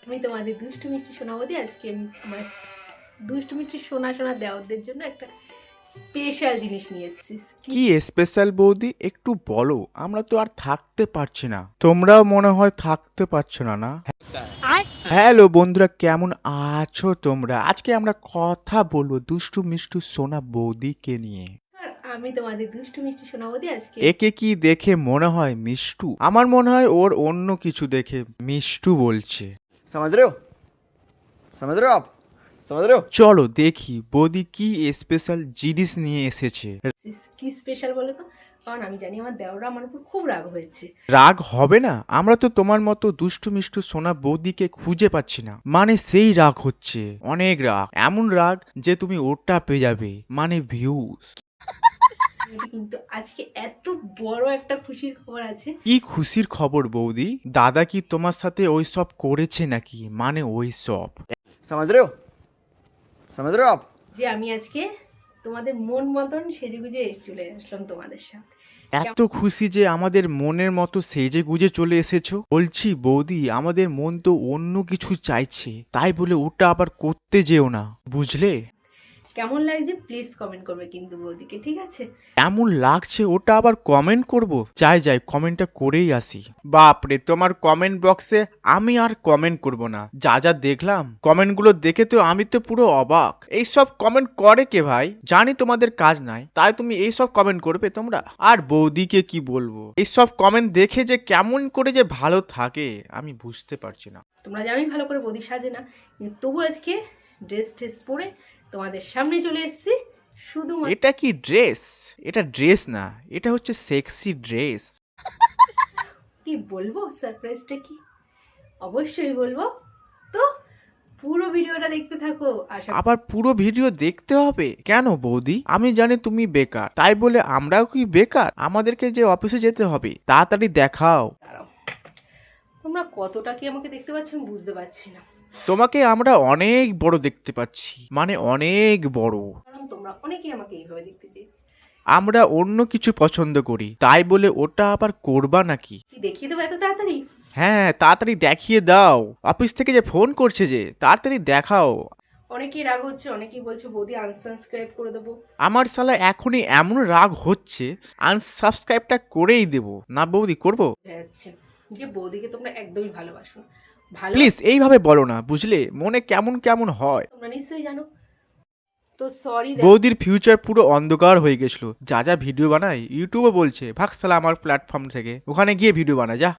আমি তোমাদের দুষ্টু মিষ্টি শোনাবো। আজকে আমি আমার দুষ্টু মিষ্টি শোনা দেওয়াদের জন্য একটা স্পেশাল জিনিস নিয়ে এসেছি। কি স্পেশাল বৌদি একটু বলো, আমরা তো আর থাকতে পারছি না। তোমরাও মনে হয় থাকতে পারছো না, না? হ্যালো বন্ধুরা, কেমন আছো তোমরা? আজকে আমরা কথা বলবো দুষ্টু মিষ্টু সোনা বৌদিকে নিয়ে। আর আমি তোমাদের দুষ্টু মিষ্টি শোনাবো। আজকে একে কি দেখে মনে হয় মিষ্টু? আমার মনে হয় ওর অন্য কিছু দেখে মিষ্টু বলছে। समझ रहे हो समझ रहे हो आप समझ रहे हो চলো দেখি বৌদি কি স্পেশাল জিনিস নিয়ে এসেছে। কি স্পেশাল বলো তো? কারণ আমি জানি আমার দেওরা আমার উপর খুব রাগ হয়েছে। রাগ হবে না? আমরা তো তোমার মতো দুষ্টু মিষ্টু সোনা বৌদিকে খুঁজে পাচ্ছি না, মানে সেই রাগ হচ্ছে, অনেক রাগ, এমন রাগ যে তুমি ওটা পেয়ে যাবে, মানে ভিউজ। কিন্তু আজকে এত বড় একটা খুশির খবর আছে। কি খুশির খবর বৌদি? দাদা কি তোমার সাথে ওই সব করেছে নাকি? মানে ওই সব समझ रहे हो आप যে আমি আজকে তোমাদের মন মতন সেজেগুজে চলে আসলাম তোমাদের সাথে। এত খুশি যে আমাদের মনের মতো সেজে গুজে চলে এসেছো? বলছি বৌদি, আমাদের মন তো অন্য কিছু চাইছে, তাই বলে ওটা আবার করতে যেও না, বুঝলে? কেমন লাগছে প্লিজ কমেন্ট করবে কিন্তু বৌদিকে, ঠিক আছে? এমন লাগছে ওটা আবার কমেন্ট করব? যাই যাই, কমেন্টটা করেই আসি। বাপরে, তোমার কমেন্ট বক্সে আমি আর কমেন্ট করব না। যা যা দেখলাম কমেন্টগুলো দেখে তো আমি তো পুরো অবাক। এই সব কমেন্ট করে কে ভাই? জানি তোমাদের কাজ নাই, তাই তুমি এই সব কমেন্ট করবে তোমরা? আর বৌদিকে কি বলবো, এই সব কমেন্ট দেখে যে কেমন করে যে ভালো থাকে আমি বুঝতে পারছি না। তোমরা জানোই ভালো করে বৌদি সাজে না, কিন্তু তবু আজকে ড্রেস পরে তোমাদের সামনে চলে এসেছি। শুধু এটা কি ড্রেস? এটা ড্রেস না, এটা হচ্ছে সেক্সি ড্রেস। কি বলবো, সারপ্রাইজটা কি অবশ্যই বলবো। তো পুরো ভিডিওটা দেখতে থাকো। আবার পুরো ভিডিও দেখতে হবে কেন বৌদি? আমি জানি তুমি বেকার, তাই বলে আমরাও কি বেকার? আমাদেরকে যে অফিসে যেতে হবে, তাড়াতাড়ি দেখাও। দাঁড়াও, তোমরা কতটা কি আমাকে দেখতে পাচ্ছ আমি বুঝতে পারছি না, তোমাকে আমরা অনেক বড় দেখতে পাচ্ছি, মানে অনেক বড়। কারণ তোমরা অনেকেই আমাকে এইভাবে দেখতে চাই। আমরা অন্য কিছু পছন্দ করি, তাই বলে ওটা আবার করবা নাকি? কি দেখিয়ে দেবো এত তাড়াতাড়ি? হ্যাঁ, তাড়াতাড়ি দেখিয়ে দাও। অফিস থেকে যে ফোন করছে, যে তাড়াতাড়ি দেখাও। অনেকেই রাগ হচ্ছে, অনেকেই বলছে বৌদি আনসাবস্ক্রাইব করে দেবো। আমার শালা এখনই এমন রাগ হচ্ছে, আনসাবস্ক্রাইবটা করেই দেবো না বৌদি, করবো? যাচ্ছে যে বৌদিকে তোমরা একদমই ভালোবাসো না। ভালো প্লিজ এইভাবে বলো না, বুঝলে? মনে কেমন কেমন হয়। তোমরা নিশ্চয়ই জানো। তো সরি বৌদির ফিউচার পুরো অন্ধকার হয়ে গেছিল। যা যা ভিডিও বানায় ইউটিউবে বলছে ভাগ শালা আমার প্ল্যাটফর্ম থেকে, ওখানে গিয়ে ভিডিও বানা যা।